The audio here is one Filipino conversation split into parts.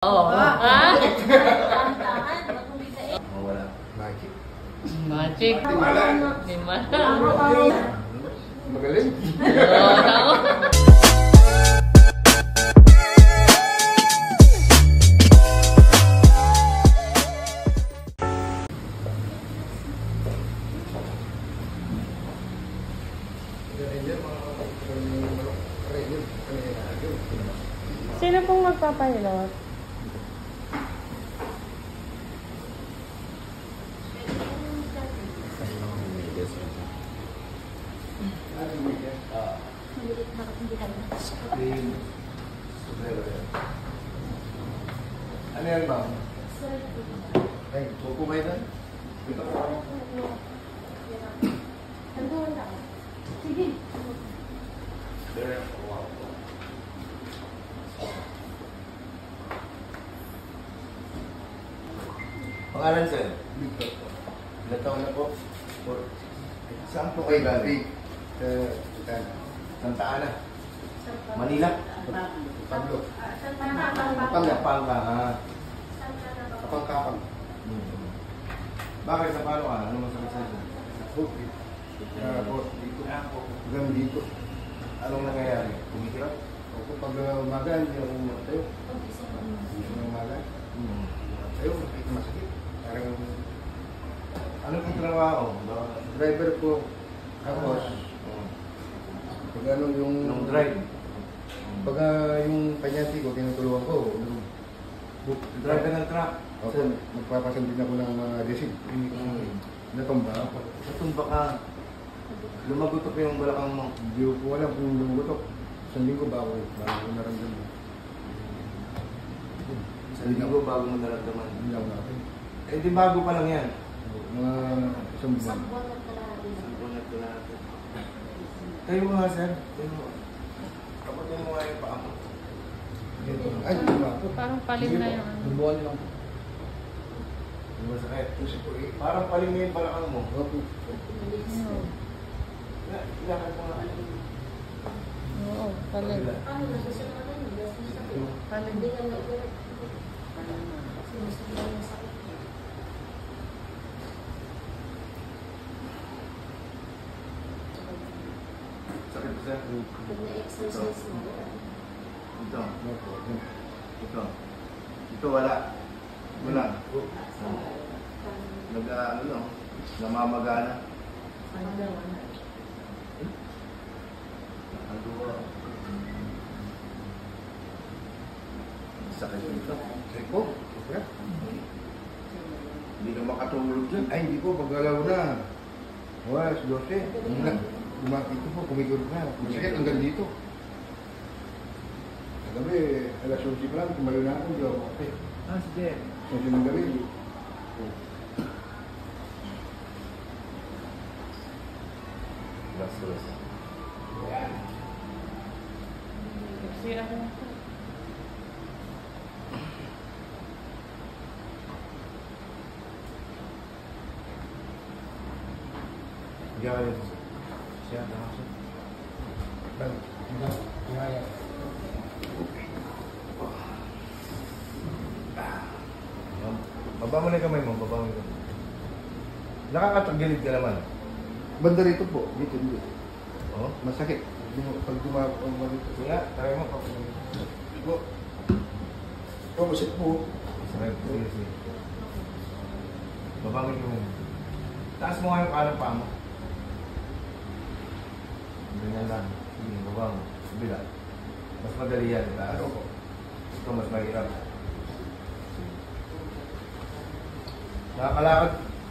Oo. Ha? Wala. Magic. Magic. Di man. Magaling. Oo, tama. Sino pong magpapahilot? Ano yan, ma'am? Ay, buko ba ito? Ito ko. Sige. Wow. Pangalan, sir? Victor po. Ilan taon na po? Saan po kayo galing? Santa Ana. Manila? Pablo. Kapang-kapang. Kapang-kapang. Bakit sa palo ka? Ano masakit sa ito? Okay. Dito. Hanggang dito. Anong nangyayari? Kumikirap? Opo, pag umaga, hindi ako tayo. Hindi ako umaga. Tayo, masakit. Parang... Ano pong trabaho? Driver po. Tapos, pag ano yung... Nung drive? Pag yung kanyati ko, tinutulungan ko. Drive ka ng truck? Opo, magpapasandin ako ng mga receipt. Natumba. Natumba ka. Lumagutok yung balakang mo. Hindi ko alam kung lumagutok. Isang linggo bago naramdaman. Isang linggo bago mo naramdaman? Hindi ako natin. Eh di bago pa lang yan? Mga isang buwan. Isang buwan at kalahati. Tayo mo nga, sir. Tayo mo. Kaputin mo nga yung paa mo. Ay, di ba? Parang palim na yung ano. Bubuan lang. Masakit. Parang palim na yung balakang mo. Ilakad mo nga. Oo, palim. Palim. Sakit po, sir. Ito. Ito. Ito wala. Wala. Nag-ano no? Namamagana. Sakit ito. Sakit po. Hindi ka makatulog dyan. Ay, hindi po. Paggalaw na. Wala, 12. Ito po, kumigod na. Masakit hanggang dito. Sa gabi, alas 11 pa lang, tumayo na ako. Hindi ako okay. Ah, sige. Sa ng gabi. Las. Kasi ako. Hindi ka rin. Siya, nakasya. Baba mo na yung kamay mo, baba mo yung kamay. Nakakatagilid ka naman. Banda rito po, dito. Oh? Masakit. Pag dumapang dito. Kaya, try mo. Po. Po, masakit po. Masakit po. Baba mo yung kamay mo. Taas mo nga yung kalang paa mo. Ganyan lang. Sige, baba mo. Bila. Mas madali yan. Taas. Ito mas mahirap.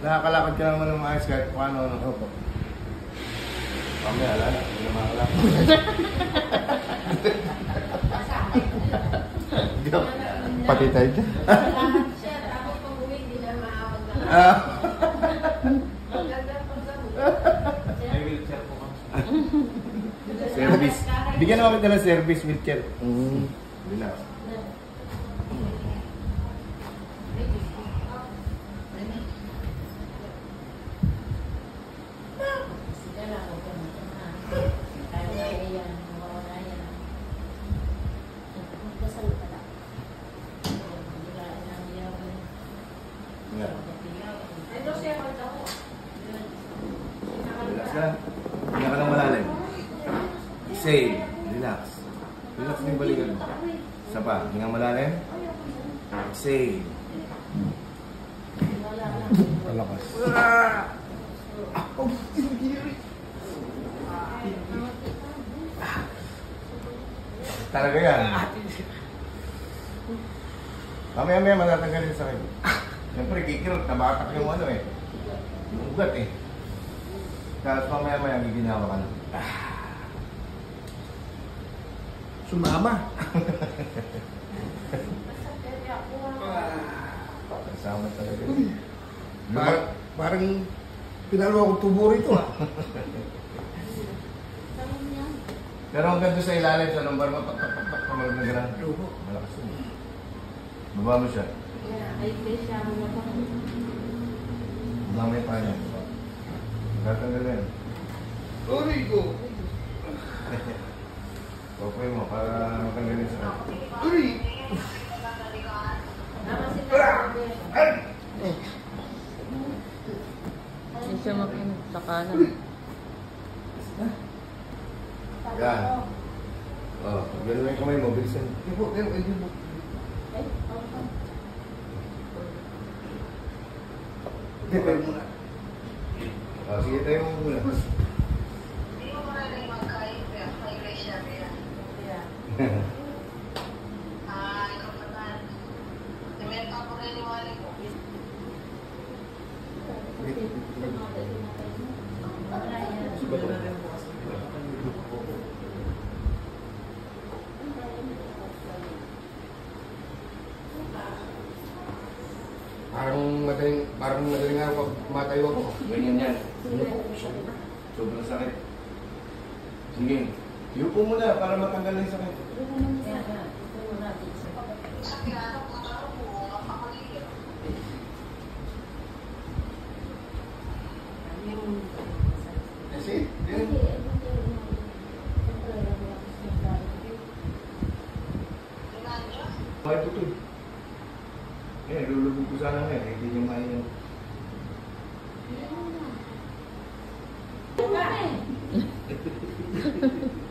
Nakakalakad ka naman ng maayos kahit paano. Opo. Mamaya, alala. Hindi na makakalakad. Pati tayo dyan. Sir, ako pag-uwi, hindi na maawag na. Service. Bigyan naman kita ng service wheelchair. Bila. Yan. Ito siya pag ako. Relax ka. Hinga ka ng malalim. Exhale. Relax. Relax na yung balikan mo. Isa pa. Hinga malalim. Exhale. Palakas. Talaga yan. Mamaya-maya matatanggalin sa akin. Siyempre, kikirot. Nabatak yung ano eh. Yung ugat eh. Tapos mamaya-maya giginawa ka na. Sumama. Kasama talaga. Parang pinalo akong tubo rito ah. Pero hanggang doon sa ilalim, sa lumbar mo, pak, kamalag na gano'n. Malakas yun. Baba mo siya. Ay, siya mo na pa. Baba mo yung panya. Tatanggalin. Uy ko. Papoy mo para matanggalin sa akin. Uy. Tama sila. Hindi siya makinig sa kanan. Yan. Oh, ganun mo yung kamay mo, bilisan. Hindi po. Hindi, tayo muna. Oh, sige, tayo mo muna. Parang madaling araw pag matayo ako. Ganyan yan. Sobrang sakit. Sige. Yupo muna para matanggal yung sakit. Kasi, yun. Bakit ito? Eh, lulubog ko sana ngayon. Hindi niyo mainam.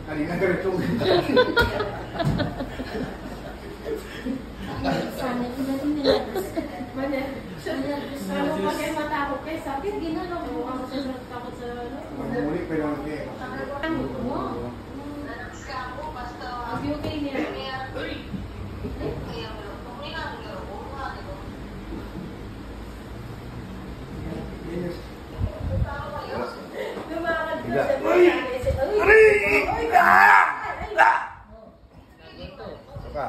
Kanina ganito. Ano pa kayo matakot kayo? Sabi, ginano mo. Ako sa takot sa ano. Muli pa naman kayo. Ano mo? Ang beauty niya. Lumakad na siya. Saka.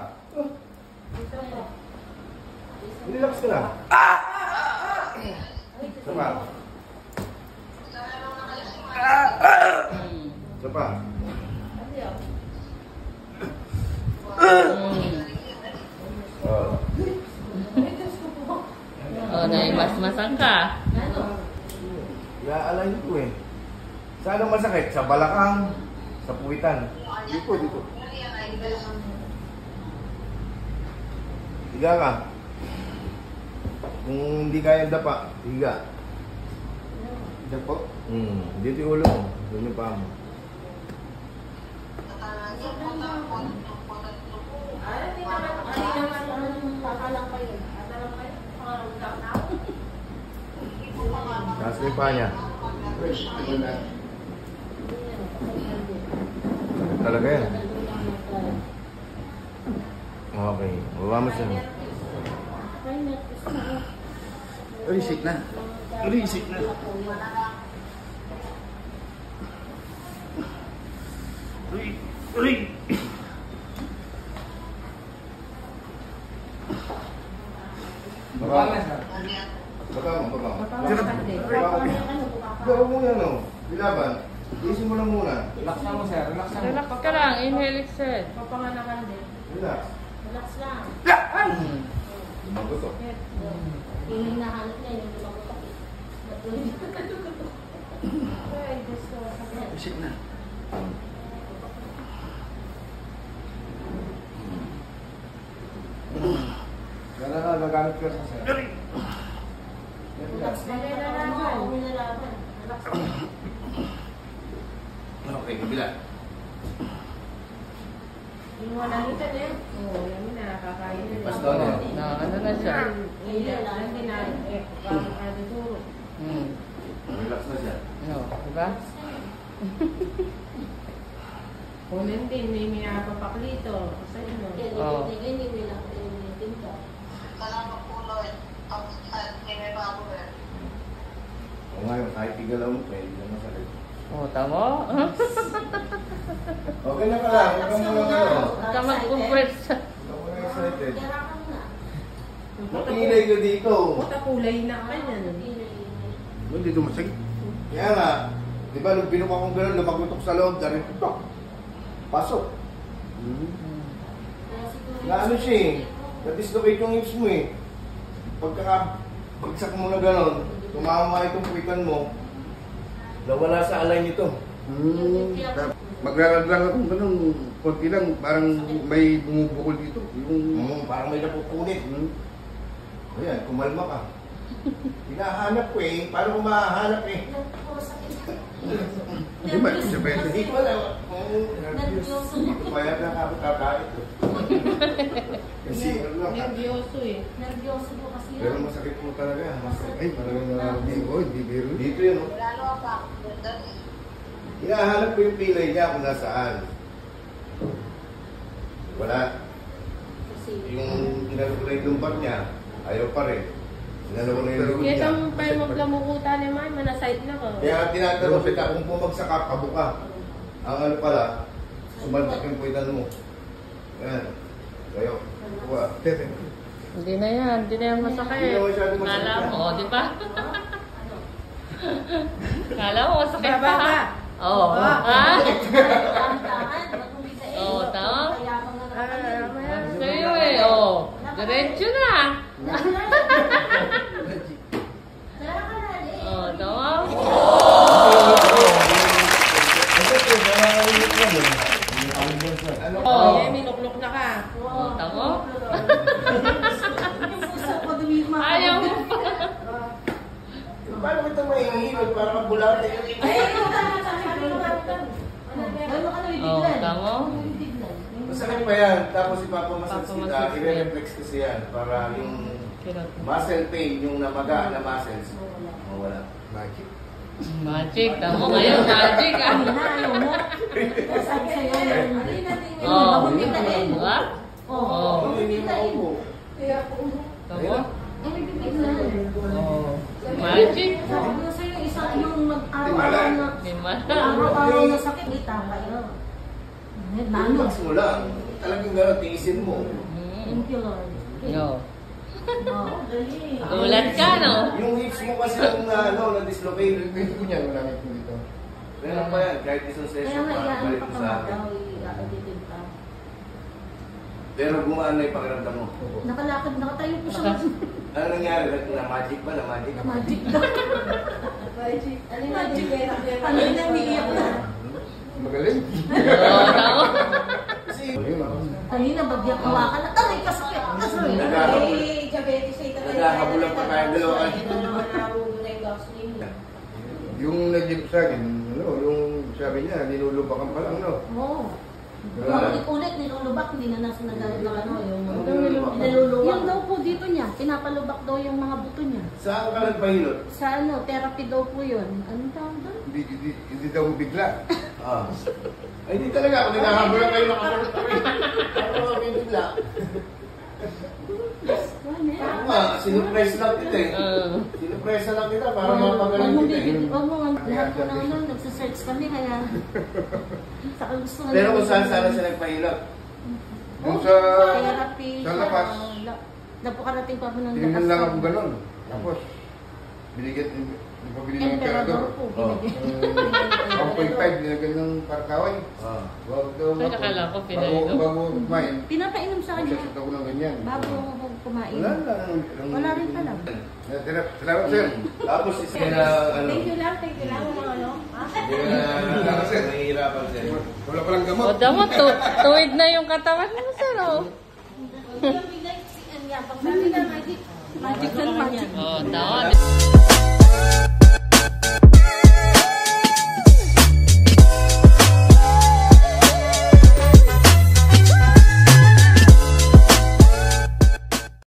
Relax ka lang. Saka. Saka. Oh. Oh, naimasmasan ka. Iaalay ko eh. Saan ang masakit? Sa balakang? Sa puwitan? Dito, dito. Higa ka. Kung hindi kaya dapa, higa. Diyan po. Dito yung ulo mo. Doon yung paa mo. Taas mo yung paa niya. Talaga yan. Okay. Baba mo siya. Risik na. Risik na. Uy! Baba mo. Baba mo, baba mo. Baba mo yan o. Bilaban. Isin mo lang muna. Relax na mo, sir. Relax na mo. Relax ka lang. Inhale, exhale. Papanganakan din. Relax. Relax lang. Lumagot o. Piling na halos niya yung lumagotok. Ay, Diyos ko. Risik na. Kaya na gagamit ka sa sir. Relax na lalaban. Oo, may lalaban. Relax na. Okay, kabila. Yung wala nito na yun. Oo, yan mo na. Kakain na. Pastor na. Na ano na siya. Hindi na. Parang adituro. Relax na siya. No, diba? Kunin din, may minapapaklito. Sa inyo. Oo. O ngayon, kahit tigalaw mo, pwede na masakit. Oh, tamo? Okay na ka lang, huwag ka muna ano. Huwag ka mag-converse. Huwag ka excited. Makilay ka dito. Puta kulay na kanyan. Hindi ito masakit. Kaya nga, di ba nung binuka kong gano'n, lumagutok sa loob, dari putok. Pasok. Na ano siya eh, na-dislocate yung hips mo eh. Pagkakabagsak mo na gano'n, tumama itong puwitan mo, nawala sa alay nito. Maglalad lang akong ganun, konti lang, parang may bumubukol dito. Yung... Parang may napupunit. Ayan, kumalma ka. Hinahanap ko eh, paano ko mahahanap eh? Hindi ba? Siya pwede. Hindi ko alam. Kaya nakakakait ko. Kasi ano lang. Nervyoso eh. Nervyoso po kasi Pero yan. masakit mo talaga. Ay, parang hindi ko, hindi biro. Dito yun, oh. Lalo pa. Hinahanap ko yung pilay niya kung nasaan. Wala. Kasi Yung inano ko na yung lumbar niya, ayaw pa rin. Inano ko na yung lumbar Kaya niya. itong pa yung maglamukuta naman, manasite na ko. Kaya tinatanong kita kung bumagsak ka, kabuka. Ang ano pala, sumaltak yung puwitan mo. Yan. Kayo. Kuha. Hindi na yan. Hindi na yan masakit. Hindi na masyado masakit Kala yan. mo, di ba? Kala mo masakit pa Baba. ha? Oo. Ah. dahan-dahan, wag mong bisain. Oo, tama. Kayabang na naman yun. Sa'yo eh. Oh. Diretso na. Kaya ka na, eh. Oh, tama. Ano? Oh. Kaya minuklok na ka. Oh, tama. Yung puso ko dumima. Ayaw mo pa. Paano kita mahihilot para kabulate? Ay, ito tama sa akin. Ano ka na Oh, bibiglan? tama. Bibiglan. Masakit pa yan. Tapos ipapamassage kita. Papamassage yan. I-reflex kasi yan. Para yung muscle pain, yung namaga na muscles, mawala. Magic. Magic. Tama ngayon. Magic ah. Ay, na, ayaw mo. Sabi sa'yo, hindi natin yun. Oh. Wag mong biglain. Diba? Oo, Oh. wag mong biglain. Tama. Ay, bibiglan. Oh. Magic. Sabi ko na sa'yo, isa yung mag-araw-araw na Di man. araw-araw na sakit, may tama yun. Nano. Relax mo lang. Talagang gano'n, tiisin mo. Thank you, Lord. No. Oo, dali. Ulat ka, no? Yung hips mo kasi yung na-dislocate. Pwede ko niya, wala nang dito. Meron pa yan, kahit isang Kaya session nga, pa, iaan balik pa mo ka sa nga akin. daw, i-auditin pa. Pero gumaan na yung pakiramdam mo. Nakalakad, nakatayo po siya. Ano nangyari? Na-magic ba? Na-magic? Magic daw. Magic. Ano yung magic? Ano yung namiiyak na? Magaling. Oo, tama. Kasi, Kanina, bagyak hawakan na. Aray, kasakit. Kasakit. Naghahabol. Diabetes ay Naghahabulan pa tayong dalawa. Yung nag-give sa akin, ano, yung sabi niya, nilulubakan pa lang, no? Oo. Wala. Ulit-ulit nilulubak, hindi na nasa naglalubak yung Nilulubak. nilulubak. Yung daw po dito niya, pinapalubak daw yung mga buto niya. saan ka nagpahilot? Sa ano, therapy daw po yun. Anong tawag doon? Hindi daw bigla. Ah. Ay, hindi talaga ako. Naghahabulan kayo nakasunod kami. Ano kami bigla? Ano yan? Ako nga, sinurprise lang kita eh. Sinurprise na lang kita para mapagaling kita eh. Huwag mo nga, lahat po na ano, nagsasearch kami kaya saka gusto nga Pero kung namin- saan siya nagpahilot? Yung Oh, sa... therapy sa siya. labas. Napakarating pa po ng Tinignan lang ako ganun. Tapos, binigyan, nagpabili ng Emperador emperador. po, Oh. binigyan. 1.5, binigyan ng parkaway. Ah. Wag daw Ay, nakala ko pinainom. Bago kumain, Pinapainom sa kanya magsasot ako ng ganyan. bago kumain. Wala na. Wala rin pala. Salamat, sir. Tapos isa na ano. Thank you lang, mga ano. Hindi na nahihirapan siya. Wala palang gamot. O, damo, tuwid na yung katawan mo, sir, oh. Yung bigay si Anya, pag sabi na may Magic nun, magic. Oh, tama.